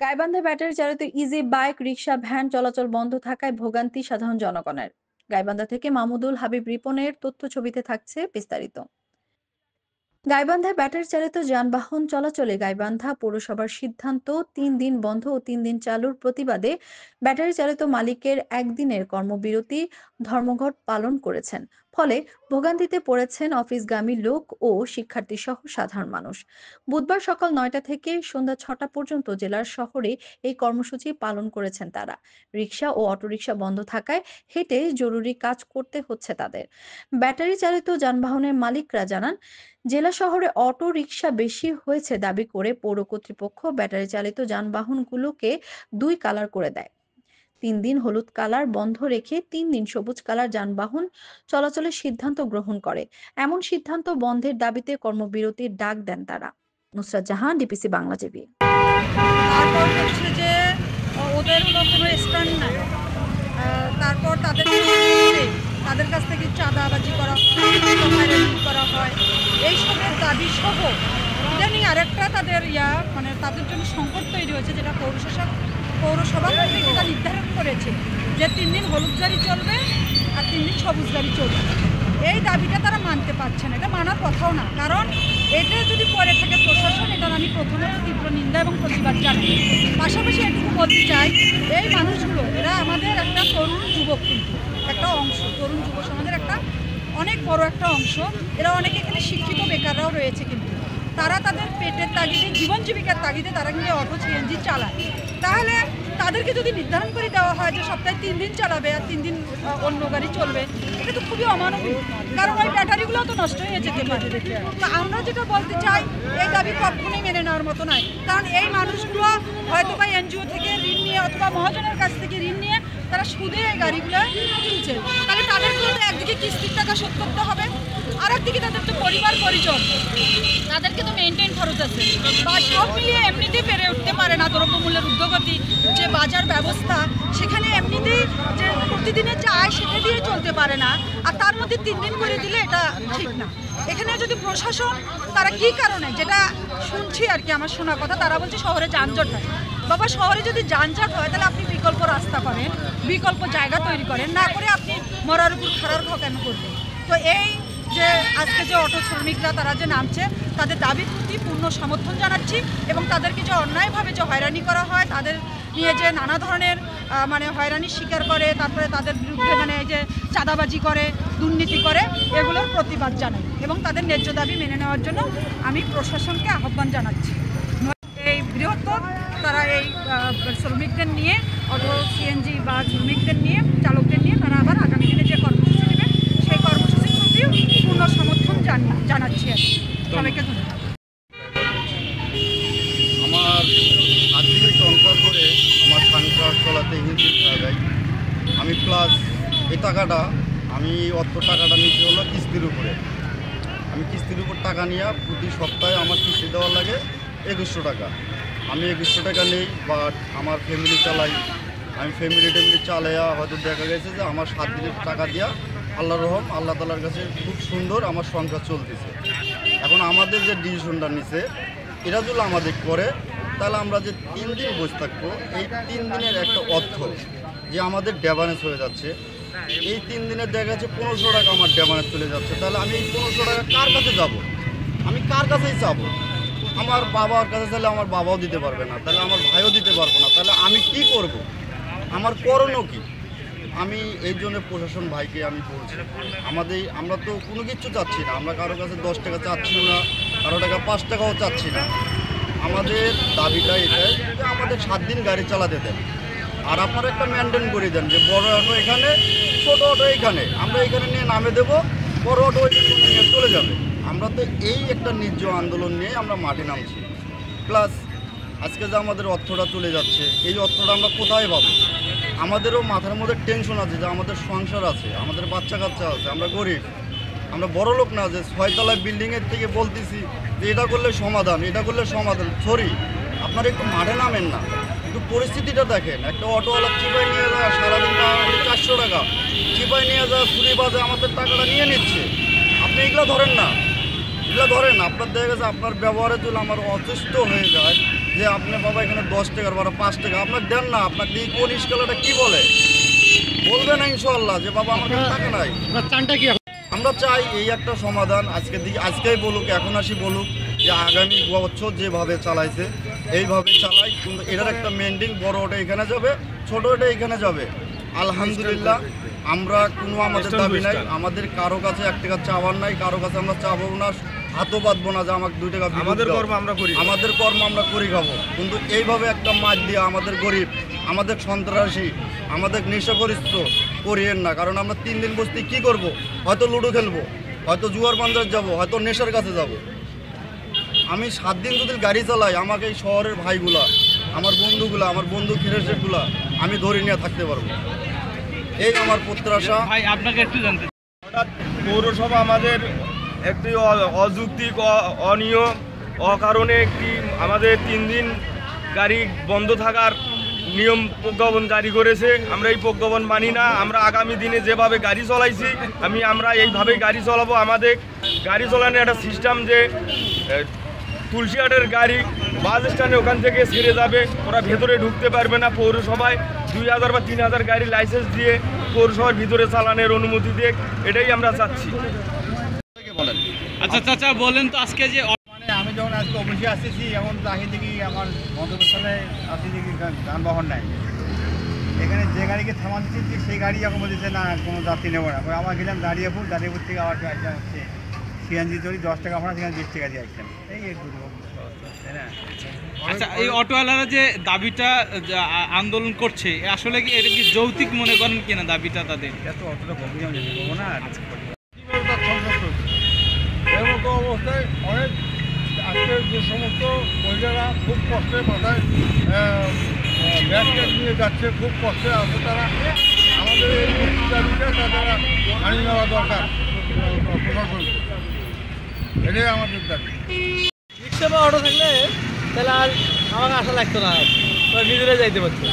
গাইবান্ধায় battery চালিত easy bike, rickshaw, van চলাচল বন্ধ থাকায় ভোগান্তি সাধারণ জনগণের। গাইবান্ধা থেকে মাহমুদুল হাবিব রিপনের তথ্য ছবিতে থাকছে বিস্তারিত। গাইবান্ধায় ব্যাটারি চালিত যানবাহন চলাচলে গাইবান্ধা পৌরসভার সিদ্ধান্ত ৩ দিন বন্ধ ও ৩ দিন চালুর প্রতিবাদে ব্যাটারি চালিত মালিকের একদিনের কর্মবিরতি ধর্মঘট পালন করেছেন। ফলে ভোগান্তিতে পড়েছেন অফিসগামী লোক ও শিক্ষার্থী সহ সাধারণ মানুষ। বুধবার সকাল ৯টা থেকে সন্ধ্যা ৬টা পর্যন্ত জেলার শহরে এই কর্মসূচি পালন করেছেন তারা। রিকশা ও অটোরিকশা বন্ধ থাকায় হেঁটে জরুরি কাজ করতে হচ্ছে তাদের। ব্যাটারি চালিত যানবাহনের মালিকরা জানান, জেলা শহরে অটো রিকশা বেশি হয়েছে দাবি করে পৌর কর্তৃপক্ষ ব্যাটারি চালিত যানবাহনগুলোকে ২ কালার করে দেয়। ৩ দিন হলুদ কালার বন্ধ রেখে ৩ দিন সবুজ কালার যানবাহন চলাচলের সিদ্ধান্ত গ্রহণ করে। এমন সিদ্ধান্ত বন্ধের দাবিতে কর্মবিরতির ডাক দেন তারা। Nusrat Jahan, DPC Bangla TV. তারপর হচ্ছে যে ওদের হলো কোনো স্ট্যান্ড নাই। তারপর তাদের কাছ থেকে চাঁদাবাজি করা হয়, করা হয়, এইসবের দাবি সহ ইদানিং আরেকটা তাদের মানে তাদের জন্য সংকট তৈরি হয়েছে, যেটা পৌরসভা থেকে যেটা নির্ধারণ করেছে যে ৩ দিন হলুদ গাড়ি চলবে আর ৩ দিন সবুজ গাড়ি চলবে। এই দাবিটা তারা মানতে পারছে না, এটা মানার কথাও না। কারণ এটা যদি করে থাকে প্রশাসন, এটার আমি প্রথমত তীব্র নিন্দা এবং প্রতিবাদ জানাই। পাশাপাশি এটুকু বলতে চাই, এই মানুষগুলো এরা আমাদের একটা তরুণ যুবক, কিন্তু একটা অংশ, তরুণ যুব সমাজের একটা অনেক বড় একটা অংশ। এরা অনেকে এখানে শিক্ষিত বেকাররাও রয়েছে, কিন্তু তারা তাদের পেটের তাগিদে, জীবন জীবিকার তাগিদে তারা কিন্তু অটো সিএনজি চালায়। তাহলে তাদেরকে যদি নির্ধারণ করে দেওয়া হয় যে সপ্তাহে ৩ দিন চালাবে আর ৩ দিন অন্য গাড়ি চলবে, এটা তো খুবই অমানবিক। কারণ ওই ব্যাটারিগুলো তো নষ্ট হয়ে যেতে পারে। তো আমরা যেটা বলতে চাই, এই দাবি কখনোই মেনে নেওয়ার মতো নয়। কারণ এই মানুষগুলো হয়তো বা এনজিও থেকে ঋণ নিয়ে অথবা মহাজনের কাছ থেকে ঋণ নিয়ে তারা সুদে এই গাড়িগুলো কিনছে। তাহলে তাদেরকে তো একদিকে কিস্তির টাকা শোধ করতে হবে, আর একদিকে তাদের তো পরিবার পরিজন, তাদেরকে তো মেনটেন খরচ আছে, বা সব মিলিয়ে এমনিতেই পেরে উঠতে পারে না। দ্রব্যমূল্যের ঊর্ধ্বগতি, যে বাজার ব্যবস্থা, সেখানে এমনিতেই যে প্রতিদিনের যে আয় সেটা দিয়ে চলতে পারে না। আর তার মধ্যে ৩ দিন করে দিলে এটা ঠিক না। এখানে যদি প্রশাসন, তারা কি কারণে, যেটা শুনছি আর কি, আমার শোনা কথা, তারা বলছে শহরে যানজট হয়। বাবা, শহরে যদি যানজট হয় তাহলে আপনি বিকল্প রাস্তা করেন, বিকল্প জায়গা তৈরি করেন, না করে আপনি মরার উপর খাড়ার ঘা কেন করবেন? তো এই যে আজকে যে অটো শ্রমিকরা তারা যে নামছে, তাদের দাবির প্রতি পূর্ণ সমর্থন জানাচ্ছি। এবং তাদেরকে যে অন্যায়ভাবে যে হয়রানি করা হয়, তাদের নিয়ে যে নানা ধরনের মানে হয়রানির শিকার করে, তারপরে তাদের বিরুদ্ধে মানে এই যে চাঁদাবাজি করে, দুর্নীতি করে, এগুলোর প্রতিবাদ জানাই এবং তাদের ন্যায্য দাবি মেনে নেওয়ার জন্য আমি প্রশাসনকে আহ্বান জানাচ্ছি। এই বৃহত্তর তারা এই শ্রমিকদের নিয়ে, অটো সিএনজি বা শ্রমিকদের নিয়ে, চালকদের নিয়ে তারা আবার আগামী দিনে যে কর্মসূচি নেবে, সেই কর্মসূচির প্রতিও পূর্ণ সমর্থন জানাচ্ছি আর সবাইকে ধন্যবাদ। আমার আর্থিক সংসার করে আমার সংসার চলাতে হিমশিম খাওয়া যায়। আমি প্লাস এই টাকাটা, আমি অত টাকাটা নিতে হলো কিস্তির উপরে। আমি কিস্তির উপর টাকা নিয়ে প্রতি সপ্তাহে আমার কিস্তি দেওয়ার লাগে ২১০০ টাকা। আমি ২১০০ টাকা নেই, বাট আমার ফ্যামিলি চালাই। আমি ফ্যামিলি চালাইয়া হয়তো দেখা গেছে যে আমার 7 দিনের টাকা দিয়া আল্লাহর রহম, আল্লাহ তাআলার কাছে খুব সুন্দর আমার সংসার চলতেছে। এখন আমাদের যে ডিসিশনটা নিছে, এটা যদি আমাদের করে, তাহলে আমরা যে ৩ দিন বসে থাকবো, এই ৩ দিনের একটা অর্থ যে আমাদের ড্যাভারেজ হয়ে যাচ্ছে। এই 3 দিনের দেখা যাচ্ছে ১৫০০ টাকা আমার ড্যাভারেজ চলে যাচ্ছে। তাহলে আমি এই ১৫০০ টাকা কার কাছে যাব? আমি কার কাছেই চাবো? আমার বাবার কাছে চাইলে আমার বাবাও দিতে পারবে না, তাহলে আমার ভাইও দিতে পারবো না। তাহলে আমি কি করব? আমার করণীয় কি? আমি এই জন্য প্রশাসন ভাইকে আমি বলছি, আমরা তো কোনো কিছু চাচ্ছি না। আমরা কারো কাছে 10 টাকা চাচ্ছি না, কারো টাকা 5 টাকাও চাচ্ছি না। আমাদের দাবিটা এটাই যে আমাদের 7 দিন গাড়ি চালাতে দেন। আর আপনারা একটা মেনটেন করে দেন যে বড় অটো এখানে, ছোট অটো এখানে, আমরা এখানে নিয়ে নামে দেবো, বড় অটো ওইখানে নিয়ে চলে যাবে। আমরা তো এই একটা নির্জ আন্দোলন নিয়ে আমরা মাঠে নামছি। প্লাস আজকে যে আমাদের অর্থটা চলে যাচ্ছে, এই অর্থটা আমরা কোথায় পাবো? আমাদেরও মাথার মধ্যে টেনশন আছে যে আমাদের সংসার আছে, আমাদের বাচ্চা কাচ্চা আছে, আমরা গরিব, আমরা বড় লোক না যে 6 তলায় বিল্ডিংয়ের থেকে বলতেছি যে এটা করলে সমাধান, এটা করলে সমাধান। সরি, আপনারা একটু মাঠে নামেন না, একটু পরিস্থিতিটা দেখেন। একটা অটোওয়ালা চিপাই নিয়ে যায় সারাদিন 400 টাকা, চিপাই নিয়ে যায় ছুরি বাজে আমাদের টাকাটা নিয়ে নিচ্ছে। আপনি এগুলো ধরেন না, এগুলো ধরেন। আপনার দেখা গেছে আপনার ব্যবহারের জন্য আমার অতিষ্ঠ হয়ে যায়, যে আপনি বাবা এখানে 10 টাকার ভাড়া 5 টাকা আপনাকে দেন না, আপনাকে দিয়ে কোন স্কেলারটা কি বলে বলবে না ইনশাআল্লাহ যে বাবা আমার কাছে টাকা নাই। আমরা চাই এই একটা সমাধান আজকেই বলুক, এখন আসি বলুক যে আগামী বছর যেভাবে চালাইছে এইভাবে চালাই, কিন্তু এটার একটা মেনটেন, বড় ওটা এখানে যাবে, ছোট ওটা এখানে যাবে। আলহামদুলিল্লাহ আমরা কোনো আমাদের দাবি নাই, আমাদের কারো কাছে 1 টাকা চাওয়ার নাই, কারো কাছে আমরা চাবো না, হাতও বাঁধবো না যে আমাকে 2 টাকা। আমাদের কর্ম আমরা করি খাবো, কিন্তু এইভাবে একটা মাছ দিয়ে আমাদের গরিব, আমাদের সন্ত্রাসী, আমাদের নেশাগ্রস্ত করিয়েন না। কারণ আমরা 3 দিন বসতে কী করব? হয়তো লুডো খেলবো, হয়তো জুয়ার বান্দার যাব, হয়তো নেশার কাছে যাব। আমি 7 দিন যদি গাড়ি চালাই, আমাকে এই শহরের ভাইগুলা, আমার বন্ধুগুলা, আমার বন্ধু ফিরেসেগুলা আমি ধরে নিয়ে থাকতে পারবো, এই আমার প্রত্যাশা। ভাই আপনাকে একটু জানতে হঠাৎ পৌরসভা আমাদের একটি অযৌক্তিক অনিয়ম অকারণে একটি আমাদের 3 দিন গাড়ি বন্ধ থাকার নিয়ম প্রজ্ঞাপন জারি করেছে। আমরা এই প্রজ্ঞাপন মানি না। আমরা আগামী দিনে যেভাবে গাড়ি চলাইছি আমরা এইভাবেই গাড়ি চালাবো। আমাদের গাড়ি চালানোর একটা সিস্টেম যে তুলসীহাটের গাড়ি বাস স্ট্যান্ডে ওখান থেকে ছেড়ে যাবে, ওরা ভেতরে ঢুকতে পারবে না। পৌরসভায় 2000 বা 3000 গাড়ি লাইসেন্স দিয়ে পৌরসভার ভিতরে চালানোর অনুমতি দিয়ে, এটাই আমরা চাচ্ছি। আচ্ছা চাচা বলেন তো, আজকে যে মানে আমি যখন আজকে অফিসে আসতেছি, এখন তাকে দেখি আমার গন্তব্যস্থলে আসি দেখি যানবাহন নাই। এখানে যে গাড়িকে থামান দিচ্ছি সেই গাড়ি এখন বলছে না কোনো যাত্রী নেবো না। আমার গেলাম দাঁড়িয়েপুর থেকে আবার আসলাম হচ্ছে সিএনজি ধরি 10 টাকা ভাড়া, সেখানে 20 টাকা দিয়ে আসলাম। এই একটু তাই না? আচ্ছা এই অটোওয়ালারা যে দাবিটা আন্দোলন করছে, আসলে কি এটা কি যৌক্তিক মনে করেন কিনা দাবিটা তাদের? এত অতটা গভীর আমি যেতে পারবো না। এর মতো অবস্থায় অনেক আজকের যে সমস্ত মহিলারা খুব কষ্টে মাথায় ব্যাগ ট্যাগ নিয়ে যাচ্ছে, খুব কষ্টে আছে তারা, আমাদের এই দাবিটা তারা আনিয়ে নেওয়া দরকার প্রশাসনকে, এটাই আমাদের দাবি। রিক্সা বা অটো থাকলে তাহলে আর আমাকে আশা লাগতো না, নিজেরাই যাইতে পারতো।